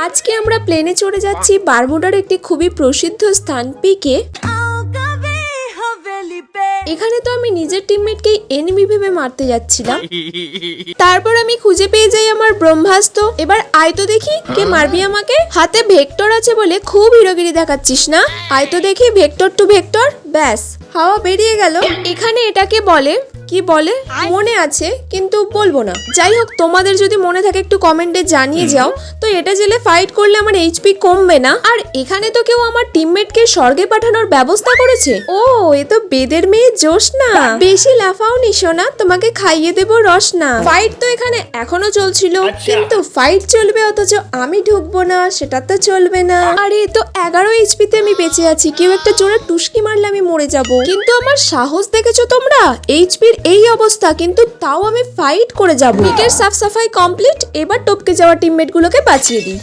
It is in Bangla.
আজকে আমরা প্লেনে চড়ে যাচ্ছি বারমুডার একটি খুবই প্রসিদ্ধ স্থান পিকে। এখানে তো আমি নিজের টিমমেটকেই এনিমি ভেবে মারতে যাচ্ছিলাম, তারপর আমি খুঁজে পেয়ে যাই আমার ব্রহ্মাস্ত্র। এবার আয় তো দেখি কে মারবি আমাকে। হাতে ভেক্টর আছে বলে খুব হিরোগিরি দেখাচ্ছিস না। আয় তো দেখি ভেক্টর টু ভেক্টর, ব্যাস হাওয়া বেরিয়ে গেল। এখানে এটাকে বলে কি বলে মনে আছে কিন্তু বলবো না। যাই হোক, তোমাদের যদি মনে থাকে একটু কমেন্টে জানিয়ে যাও। তো এটা জেলে ফাইট করলে আমার এইচপি কমবে না। আর এখানে তো কেউ আমার টিমমেটকে স্বর্গে পাঠানোর ব্যবস্থা করেছে। ও, এ তো বেদের মেয়ে জোসনা। বেশি লাফাও নিশো না, তোমাকে খাইয়ে দেবো রসনা। ফাইট তো এখানে এখনো চলছিল, কিন্তু ফাইট চলবে অথচ আমি ঢুকবো না, সেটা তো চলবে না। আরে তো 11 এইচপি তে আমি বেঁচে আছি, কেউ একটা জোরে টুস্কি মারলে আমি মরে যাব। কিন্তু আমার সাহস দেখেছো তোমরা? এইচপির এই অবস্থা, কিন্তু তাও আমি ফাইট করে যাবো। পিকের সাফ সাফাই কমপ্লিট, এবার টপকে যাওয়া টিমমেট গুলোকে বাঁচিয়ে দিই।